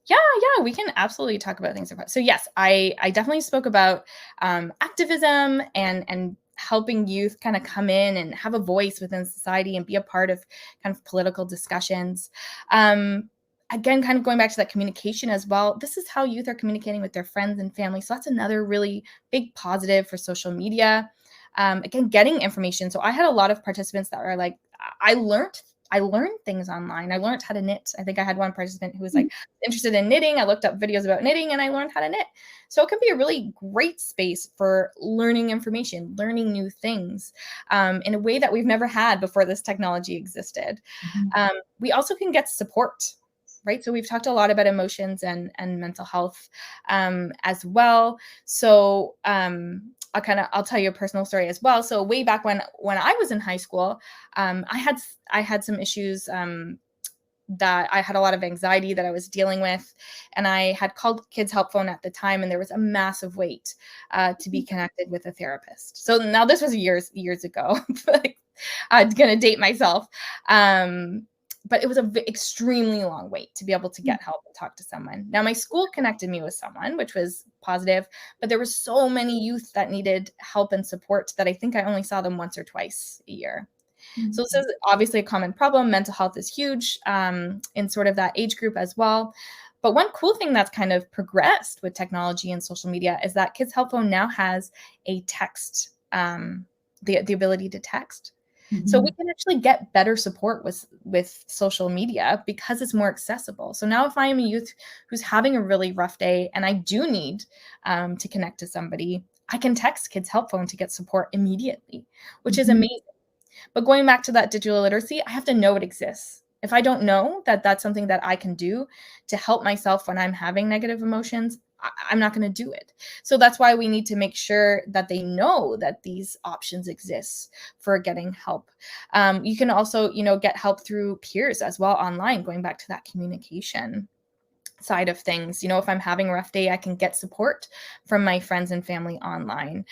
Yeah, we can absolutely talk about things. So yes, I definitely spoke about activism and helping youth kind of come in and have a voice within society and be a part of kind of political discussions. Again, kind of going back to that communication as well. This is how youth are communicating with their friends and family. So that's another really big positive for social media. Again, getting information. So I had a lot of participants that were like, I learned things online. I learned how to knit. I think I had one participant who was like interested in knitting. I looked up videos about knitting and I learned how to knit. So it can be a really great space for learning information, learning new things in a way that we've never had before this technology existed. We also can get support, right? So we've talked a lot about emotions and mental health as well. So I'll tell you a personal story as well. So way back when I was in high school, I had some issues that I had a lot of anxiety that I was dealing with, and I had called Kids Help Phone at the time, and there was a massive wait to be connected with a therapist. So now this was years ago. I'm gonna date myself. But it was an extremely long wait to be able to get help and talk to someone. Now, my school connected me with someone, which was positive, but there were so many youth that needed help and support that I think I only saw them once or twice a year. So this is obviously a common problem. Mental health is huge in sort of that age group as well. But one cool thing that's kind of progressed with technology and social media is that Kids Help Phone now has a text, the ability to text. So we can actually get better support with social media because it's more accessible. So now if I am a youth who's having a really rough day and I do need to connect to somebody, I can text Kids Help Phone to get support immediately, which is amazing. But going back to that digital literacy, I have to know it exists. If I don't know that that's something that I can do to help myself when I'm having negative emotions, I'm not going to do it. So that's why we need to make sure that they know that these options exist for getting help. You can also, get help through peers as well online, going back to that communication side of things. If I'm having a rough day, I can get support from my friends and family online,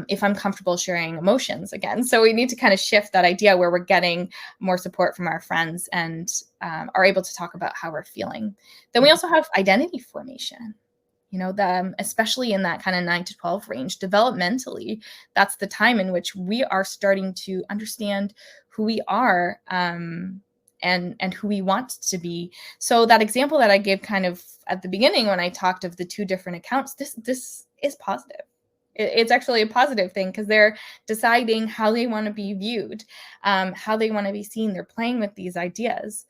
if I'm comfortable sharing emotions again. So we need to kind of shift that idea where we're getting more support from our friends and are able to talk about how we're feeling. Then we also have identity formation. Especially in that kind of 9 to 12 range, developmentally, that's the time in which we are starting to understand who we are, and who we want to be. So that example that I gave kind of at the beginning when I talked of the two different accounts, this is positive. It's actually a positive thing because they're deciding how they want to be viewed, how they want to be seen. They're playing with these ideas.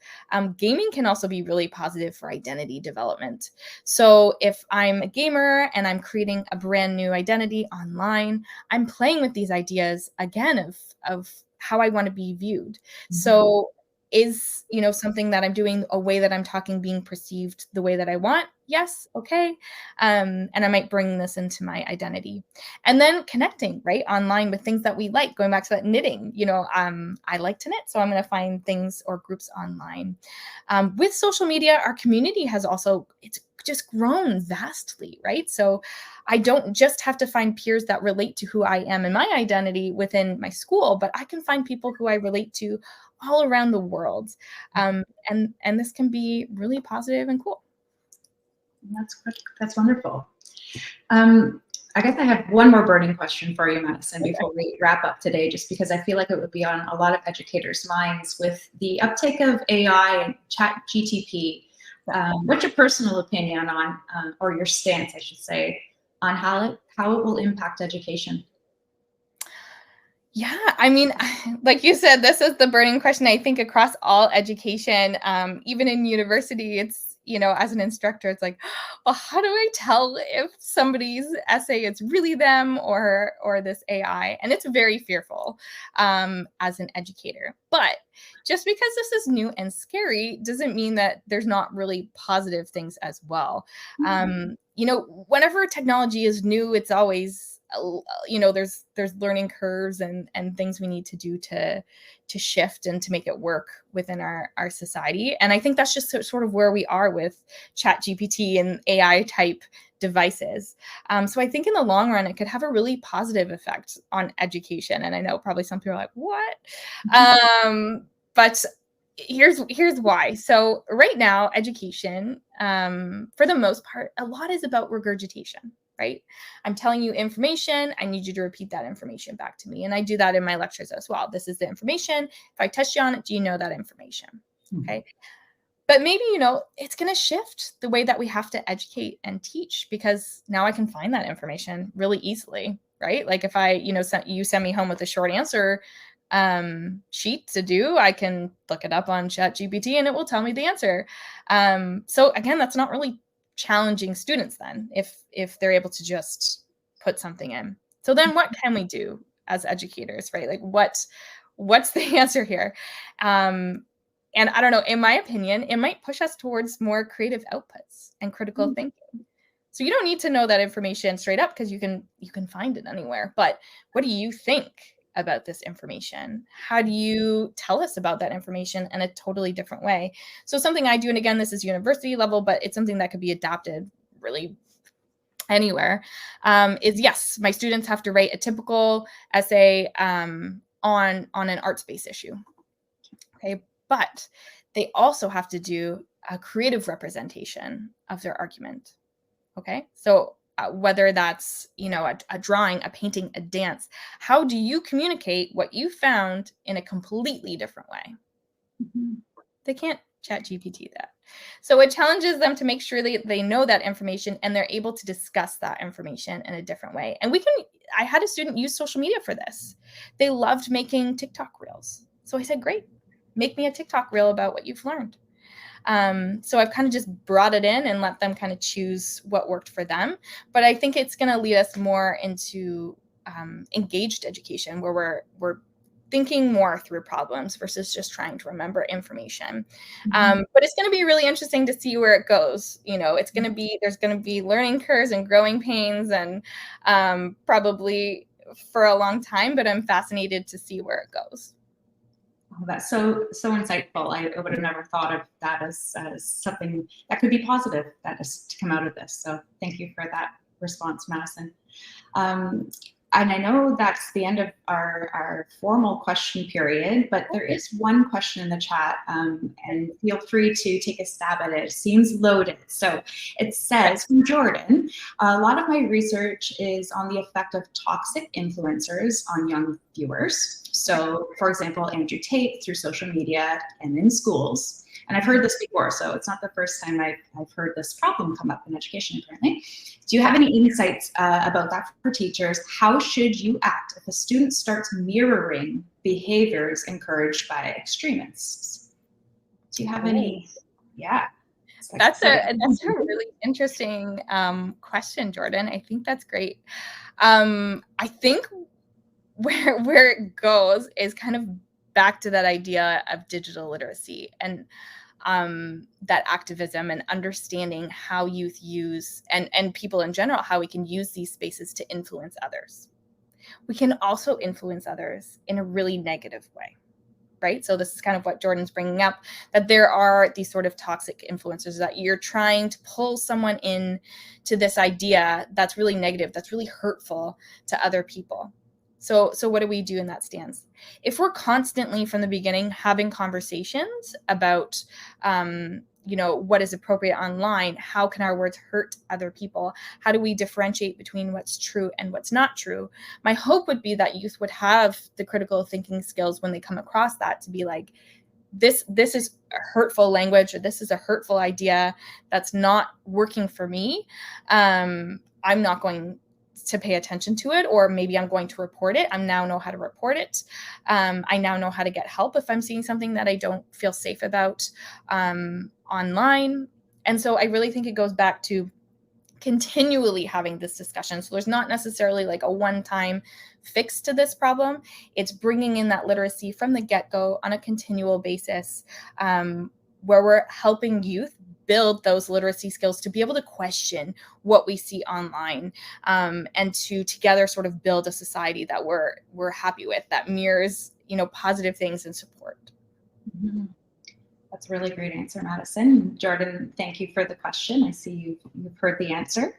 Gaming can also be really positive for identity development. So if I'm a gamer and I'm creating a brand new identity online, I'm playing with these ideas again of how I want to be viewed. Mm-hmm. So is, something that I'm doing, a way that I'm talking, being perceived the way that I want? Yes. Okay. And I might bring this into my identity. And then connecting, right, online with things that we like, going back to that knitting, I like to knit, so I'm going to find things or groups online. With social media, our community has also, it's just grown vastly, right? So I don't just have to find peers that relate to who I am and my identity within my school, but I can find people who I relate to all around the world. And this can be really positive and cool. That's wonderful. I guess I have one more burning question for you, Madison, before we wrap up today, just because I feel like it would be on a lot of educators' minds with the uptake of AI and chat GTP. What's your personal opinion on, or your stance, I should say, on how it will impact education? Yeah, I mean, like you said, this is the burning question, I think, across all education. Even in university, it's, as an instructor, it's like, well, how do I tell if somebody's essay is really them or this AI? And it's very fearful as an educator. But just because this is new and scary doesn't mean that there's not really positive things as well. Whenever technology is new, it's always, there's learning curves and things we need to do to shift and to make it work within our society. And I think that's just sort of where we are with chat GPT and AI type devices. So I think in the long run, it could have a really positive effect on education. And I know probably some people are like, what? But here's why. So right now, education, for the most part, a lot is about regurgitation. Right? I'm telling you information. I need you to repeat that information back to me. And I do that in my lectures as well. This is the information. If I test you on it, do you know that information? Okay. But maybe, it's going to shift the way that we have to educate and teach, because now I can find that information really easily, right? Like if I, send me home with a short answer sheet to do, I can look it up on ChatGPT and it will tell me the answer. So again, that's not really challenging students then if they're able to just put something in. So then what can we do as educators, right? Like what's the answer here? And I don't know, in my opinion, it might push us towards more creative outputs and critical thinking. So you don't need to know that information straight up because you can find it anywhere. But what do you think about this information? How do you tell us about that information in a totally different way? So something I do, and again, this is university level, but it's something that could be adapted really anywhere, is yes, my students have to write a typical essay on an arts-based issue. Okay, but they also have to do a creative representation of their argument. Okay, so whether that's, a drawing, a painting, a dance, how do you communicate what you found in a completely different way? Mm-hmm. They can't chat GPT that. So it challenges them to make sure they know that information and they're able to discuss that information in a different way. And I had a student use social media for this. They loved making TikTok reels. So I said, great, make me a TikTok reel about what you've learned. So I've kind of just brought it in and let them kind of choose what worked for them. But I think it's going to lead us more into engaged education, where we're thinking more through problems versus just trying to remember information. But it's going to be really interesting to see where it goes. It's going to be, there's going to be learning curves and growing pains, and probably for a long time, but I'm fascinated to see where it goes. Oh, that's so insightful. I would have never thought of that as something that could be positive that is to come out of this. So thank you for that response, Madison. And I know that's the end of our formal question period, but there is one question in the chat, and feel free to take a stab at it. It seems loaded. So it says, from Jordan, a lot of my research is on the effect of toxic influencers on young viewers. So, for example, Andrew Tate through social media and in schools. And I've heard this before, so it's not the first time I've heard this problem come up in education, apparently. Do you have any insights about that for teachers? How should you act if a student starts mirroring behaviors encouraged by extremists? Do you have any? Yeah. That's a really interesting question, Jordan. I think that's great. I think where it goes is kind of back to that idea of digital literacy and that activism and understanding how youth use and people in general, how we can use these spaces to influence others. We can also influence others in a really negative way, right? So this is kind of what Jordan's bringing up, that there are these sort of toxic influencers that you're trying to pull someone in to this idea that's really negative, that's really hurtful to other people. So what do we do in that stance? If we're constantly from the beginning having conversations about, what is appropriate online, how can our words hurt other people? How do we differentiate between what's true and what's not true? My hope would be that youth would have the critical thinking skills when they come across that to be like, this is a hurtful language, or this is a hurtful idea that's not working for me. I'm not going to pay attention to it, or maybe I'm going to report it. I now know how to report it. I now know how to get help if I'm seeing something that I don't feel safe about online. And so I really think it goes back to continually having this discussion. So there's not necessarily like a one-time fix to this problem. It's bringing in that literacy from the get-go on a continual basis, where we're helping youth build those literacy skills to be able to question what we see online, and to together sort of build a society that we're happy with, that mirrors, positive things and support. Mm-hmm. That's a really great answer, Madison. Jordan, thank you for the question. I see you've heard the answer.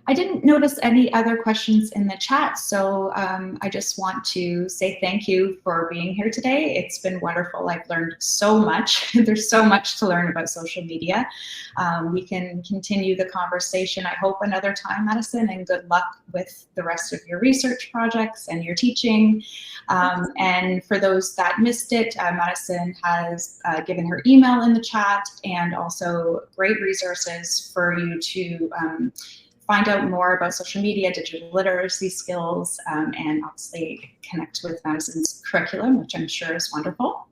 I didn't notice any other questions in the chat, so I just want to say thank you for being here today. It's been wonderful. I've learned so much. There's so much to learn about social media. We can continue the conversation, I hope, another time, Madison, and good luck with the rest of your research projects and your teaching. And for those that missed it, Madison has given her email in the chat, and also great resources for you to find out more about social media, digital literacy skills, and obviously connect with Madison's curriculum, which I'm sure is wonderful.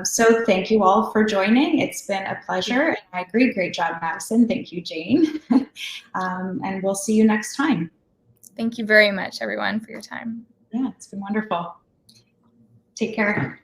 So thank you all for joining. It's been a pleasure. And I agree, great job, Madison. Thank you, Jane. And we'll see you next time. Thank you very much, everyone, for your time. Yeah, it's been wonderful. Take care.